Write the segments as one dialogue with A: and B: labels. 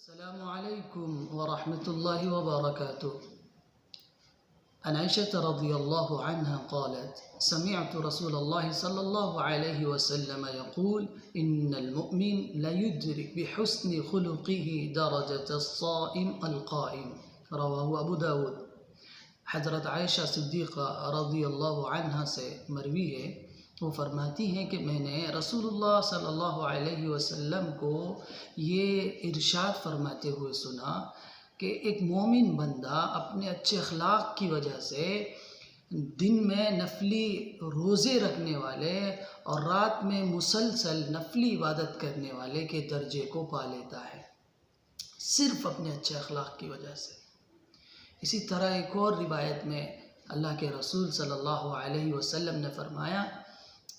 A: السلام عليكم ورحمة الله وبركاته. عن عائشة رضي الله عنها قالت: سمعت رسول الله صلى الله عليه وسلم يقول: إن المؤمن لا يدرك بحسن خلقه درجة الصائم القائم. رواه ابو داود. حضرت عائشہ صدیقہ رضی اللہ عنہا سے مروی ہے، وہ فرماتی ہیں کہ میں نے رسول اللہ صلی اللہ علیہ وسلم کو یہ ارشاد فرماتے ہوئے سنا کہ ایک مومن بندہ اپنے اچھے اخلاق کی وجہ سے دن میں نفلی روزے رکھنے والے اور رات میں مسلسل نفلی عبادت کرنے والے کے درجے کو پا لیتا ہے، صرف اپنے اچھے اخلاق کی وجہ سے۔ اسی طرح ایک اور روایت میں اللہ کے رسول صلی اللہ علیہ وسلم نے فرمایا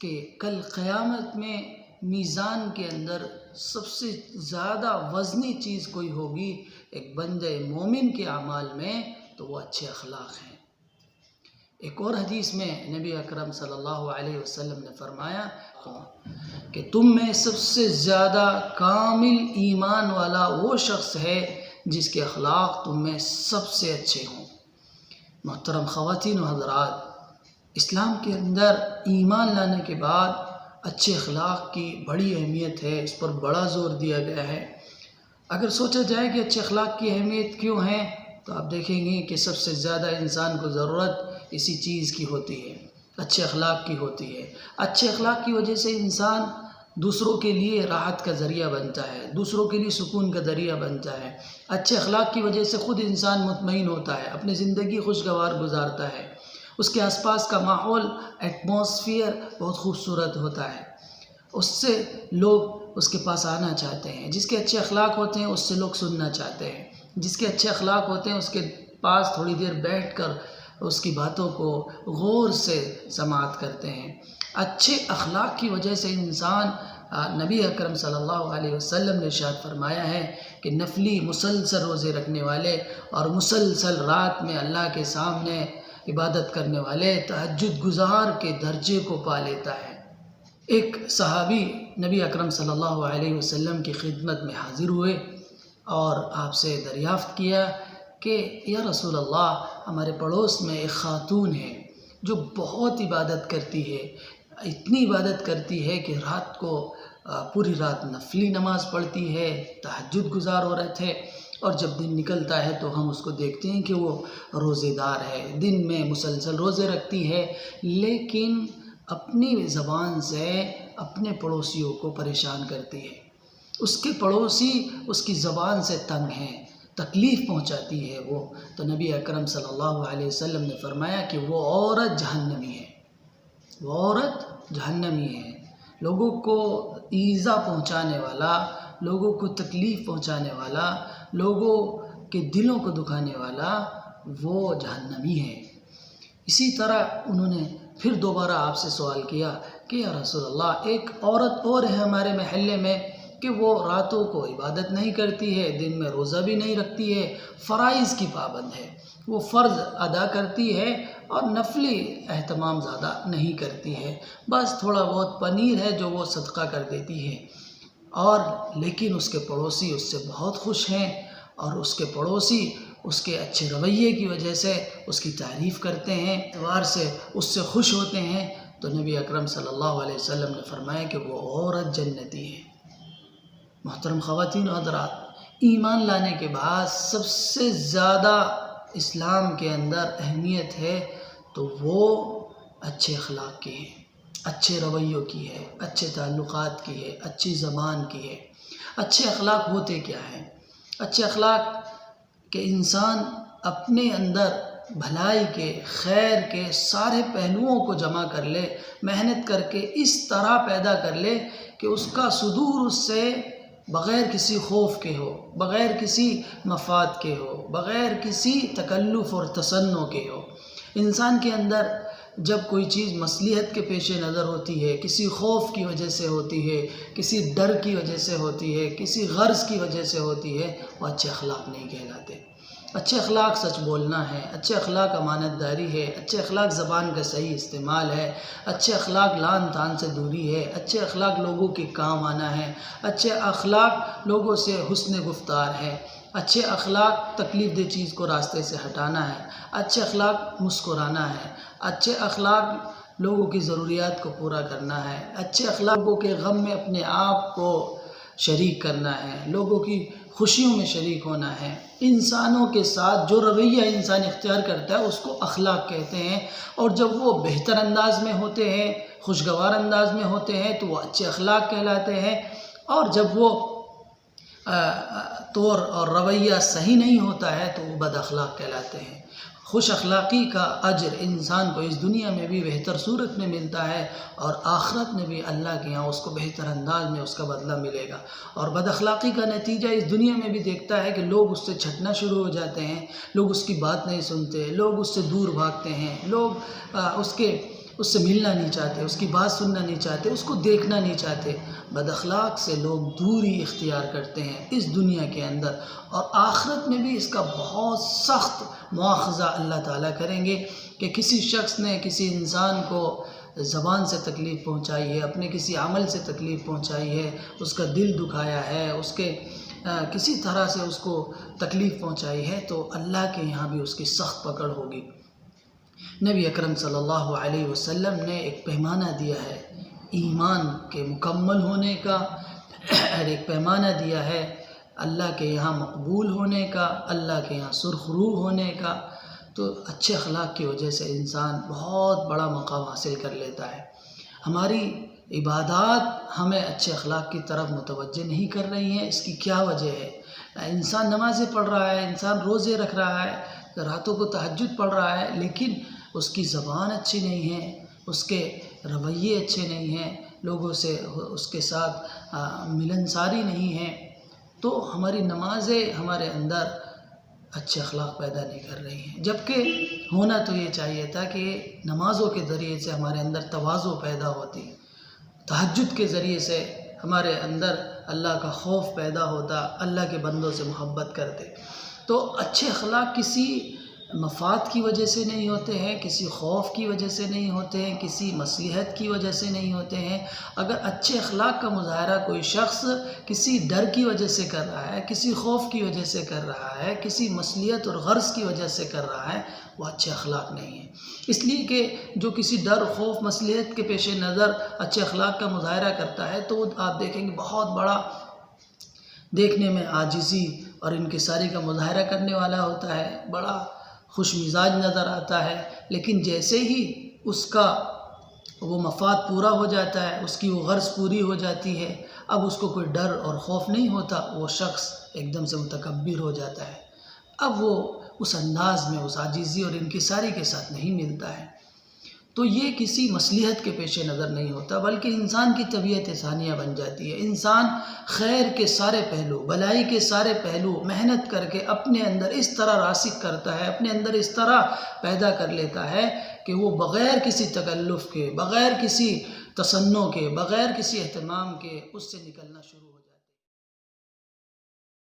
A: کہ کل قیامت میں میزان کے اندر سب سے زیادہ وزنی چیز کوئی ہوگی ایک بندے مومن کے اعمال میں تو وہ اچھے اخلاق ہیں۔ ایک اور حدیث میں نبی اکرم صلی اللہ علیہ وسلم نے فرمایا کہ تم میں سب سے زیادہ کامل ایمان والا وہ شخص ہے جس کے اخلاق تم میں سب سے اچھے ہوں۔ محترم خواتین و حضرات، اسلام کے اندر ایمان لانے کے بعد اچھے اخلاق کی بڑی اہمیت ہے، اس پر بڑا زور دیا گیا ہے۔ اگر سوچا جائے کہ اچھے اخلاق کی اہمیت کیوں ہے تو آپ دیکھیں گے کہ سب سے زیادہ انسان کو ضرورت اسی چیز کی ہوتی ہے، اچھے اخلاق کی ہوتی ہے۔ اچھے اخلاق کی وجہ سے انسان دوسروں کے لیے راحت کا ذریعہ بنتا ہے، دوسروں کے لیے سکون کا ذریعہ بنتا ہے۔ اچھے اخلاق کی وجہ سے خود انسان مطمئن ہوتا ہے، اپنی زندگی خوشگوار گزارتا ہے، اس کے آس پاس کا ماحول ایٹماسفیئر بہت خوبصورت ہوتا ہے، اس سے لوگ اس کے پاس آنا چاہتے ہیں۔ جس کے اچھے اخلاق ہوتے ہیں اس سے لوگ سننا چاہتے ہیں، جس کے اچھے اخلاق ہوتے ہیں اس کے پاس تھوڑی دیر بیٹھ کر اس کی باتوں کو غور سے سماعت کرتے ہیں۔ اچھے اخلاق کی وجہ سے انسان، نبی اکرم صلی اللہ علیہ وسلم نے ارشاد فرمایا ہے کہ نفلی مسلسل روزے رکھنے والے اور مسلسل رات میں اللہ کے سامنے عبادت کرنے والے تہجد گزار کے درجے کو پا لیتا ہے۔ ایک صحابی نبی اکرم صلی اللہ علیہ وسلم کی خدمت میں حاضر ہوئے اور آپ سے دریافت کیا کہ یا رسول اللہ، ہمارے پڑوس میں ایک خاتون ہے جو بہت عبادت کرتی ہے، اتنی عبادت کرتی ہے کہ رات کو پوری رات نفلی نماز پڑھتی ہے، تہجد گزار ہو رہے تھے، اور جب دن نکلتا ہے تو ہم اس کو دیکھتے ہیں کہ وہ روزے دار ہے، دن میں مسلسل روزے رکھتی ہے، لیکن اپنی زبان سے اپنے پڑوسیوں کو پریشان کرتی ہے۔ اس کے پڑوسی اس کی زبان سے تنگ ہیں، تکلیف پہنچاتی ہے وہ۔ تو نبی اکرم صلی اللہ علیہ وسلم نے فرمایا کہ وہ عورت جہنمی ہے، وہ عورت جہنمی ہے۔ لوگوں کو ایذا پہنچانے والا، لوگوں کو تکلیف پہنچانے والا، لوگوں کے دلوں کو دکھانے والا وہ جہنمی ہے۔ اسی طرح انہوں نے پھر دوبارہ آپ سے سوال کیا کہ یا رسول اللہ، ایک عورت اور ہے ہمارے محلے میں کہ وہ راتوں کو عبادت نہیں کرتی ہے، دن میں روزہ بھی نہیں رکھتی ہے، فرائض کی پابند ہے، وہ فرض ادا کرتی ہے اور نفلی اہتمام زیادہ نہیں کرتی ہے، بس تھوڑا بہت پنیر ہے جو وہ صدقہ کر دیتی ہے، اور لیکن اس کے پڑوسی اس سے بہت خوش ہیں، اور اس کے پڑوسی اس کے اچھے رویے کی وجہ سے اس کی تعریف کرتے ہیں، اعتبار سے اس سے خوش ہوتے ہیں۔ تو نبی اکرم صلی اللہ علیہ وسلم نے فرمایا کہ وہ عورت جنتی ہے۔ محترم خواتین و حضرات، ایمان لانے کے بعد سب سے زیادہ اسلام کے اندر اہمیت ہے تو وہ اچھے اخلاق کی ہے، اچھے رویوں کی ہے، اچھے تعلقات کی ہے، اچھی زبان کی ہے۔ اچھے اخلاق ہوتے کیا ہیں؟ اچھے اخلاق کہ انسان اپنے اندر بھلائی کے، خیر کے سارے پہلوؤں کو جمع کر لے، محنت کر کے اس طرح پیدا کر لے کہ اس کا صدور اس سے بغیر کسی خوف کے ہو، بغیر کسی مفاد کے ہو، بغیر کسی تکلف اور تصنع کے ہو۔ انسان کے اندر جب کوئی چیز مصلحت کے پیش نظر ہوتی ہے، کسی خوف کی وجہ سے ہوتی ہے، کسی ڈر کی وجہ سے ہوتی ہے، کسی غرض کی وجہ سے ہوتی ہے، وہ اچھے اخلاق نہیں کہلاتے۔ اچھے اخلاق سچ بولنا ہے، اچھے اخلاق امانت داری ہے، اچھے اخلاق زبان کا صحیح استعمال ہے، اچھے اخلاق لعن طعن سے دوری ہے، اچھے اخلاق لوگوں کے کام آنا ہے، اچھے اخلاق لوگوں سے حسن گفتار ہے، اچھے اخلاق تکلیف دہ چیز کو راستے سے ہٹانا ہے، اچھے اخلاق مسکرانا ہے، اچھے اخلاق لوگوں کی ضروریات کو پورا کرنا ہے، اچھے اخلاق لوگوں کے غم میں اپنے آپ کو شریک کرنا ہے، لوگوں کی خوشیوں میں شریک ہونا ہے۔ انسانوں کے ساتھ جو رویہ انسان اختیار کرتا ہے اس کو اخلاق کہتے ہیں، اور جب وہ بہتر انداز میں ہوتے ہیں، خوشگوار انداز میں ہوتے ہیں تو وہ اچھے اخلاق کہلاتے ہیں، اور جب وہ طور اور رویہ صحیح نہیں ہوتا ہے تو وہ بد اخلاق کہلاتے ہیں۔ خوش اخلاقی کا اجر انسان کو اس دنیا میں بھی بہتر صورت میں ملتا ہے، اور آخرت میں بھی اللہ کے یہاں اس کو بہتر انداز میں اس کا بدلہ ملے گا۔ اور بد اخلاقی کا نتیجہ اس دنیا میں بھی دیکھتا ہے کہ لوگ اس سے چھٹنا شروع ہو جاتے ہیں، لوگ اس کی بات نہیں سنتے، لوگ اس سے دور بھاگتے ہیں، لوگ اس سے ملنا نہیں چاہتے، اس کی بات سننا نہیں چاہتے، اس کو دیکھنا نہیں چاہتے۔ بد اخلاق سے لوگ دوری اختیار کرتے ہیں اس دنیا کے اندر، اور آخرت میں بھی اس کا بہت سخت مواخذہ اللہ تعالیٰ کریں گے کہ کسی شخص نے کسی انسان کو زبان سے تکلیف پہنچائی ہے، اپنے کسی عمل سے تکلیف پہنچائی ہے، اس کا دل دکھایا ہے، اس کے کسی طرح سے اس کو تکلیف پہنچائی ہے، تو اللہ کے یہاں بھی اس کی سخت پکڑ ہوگی۔ نبی اکرم صلی اللہ علیہ وسلم نے ایک پیمانہ دیا ہے ایمان کے مکمل ہونے کا، اور ایک پیمانہ دیا ہے اللہ کے یہاں مقبول ہونے کا، اللہ کے یہاں سرخرو ہونے کا۔ تو اچھے اخلاق کی وجہ سے انسان بہت بڑا مقام حاصل کر لیتا ہے۔ ہماری عبادات ہمیں اچھے اخلاق کی طرف متوجہ نہیں کر رہی ہیں، اس کی کیا وجہ ہے؟ انسان نمازیں پڑھ رہا ہے، انسان روزے رکھ رہا ہے، راتوں کو تہجد پڑھ رہا ہے، لیکن اس کی زبان اچھی نہیں ہے، اس کے رویے اچھے نہیں ہیں، لوگوں سے اس کے ساتھ ملنساری نہیں ہے، تو ہماری نمازیں ہمارے اندر اچھے اخلاق پیدا نہیں کر رہی ہیں۔ جبکہ ہونا تو یہ چاہیے تھا کہ نمازوں کے ذریعے سے ہمارے اندر تواضع پیدا ہوتی، تہجد کے ذریعے سے ہمارے اندر اللہ کا خوف پیدا ہوتا، اللہ کے بندوں سے محبت کرتے۔ تو اچھے اخلاق کسی مفاد کی وجہ سے نہیں ہوتے ہیں، کسی خوف کی وجہ سے نہیں ہوتے ہیں، کسی مصلحت کی وجہ سے نہیں ہوتے ہیں۔ اگر اچھے اخلاق کا مظاہرہ کوئی شخص کسی ڈر کی وجہ سے کر رہا ہے، کسی خوف کی وجہ سے کر رہا ہے، کسی مصلحت اور غرض کی وجہ سے کر رہا ہے، وہ اچھے اخلاق نہیں ہے۔ اس لیے کہ جو کسی ڈر، خوف، مصلحت کے پیش نظر اچھے اخلاق کا مظاہرہ کرتا ہے تو آپ دیکھیں گے بہت بڑا دیکھنے میں عاجزی اور انکساری کا مظاہرہ کرنے والا ہوتا ہے، بڑا خوش مزاج نظر آتا ہے، لیکن جیسے ہی اس کا وہ مفاد پورا ہو جاتا ہے، اس کی وہ غرض پوری ہو جاتی ہے، اب اس کو کوئی ڈر اور خوف نہیں ہوتا، وہ شخص ایک دم سے متکبر ہو جاتا ہے، اب وہ اس انداز میں اس عاجزی اور انکساری کے ساتھ نہیں ملتا ہے۔ تو یہ کسی مصلحت کے پیش نظر نہیں ہوتا، بلکہ انسان کی طبیعت ثانیہ بن جاتی ہے۔ انسان خیر کے سارے پہلو، بھلائی کے سارے پہلو محنت کر کے اپنے اندر اس طرح راسخ کرتا ہے، اپنے اندر اس طرح پیدا کر لیتا ہے کہ وہ بغیر کسی تکلف کے، بغیر کسی تصنع کے، بغیر کسی اہتمام کے اس سے نکلنا شروع ہو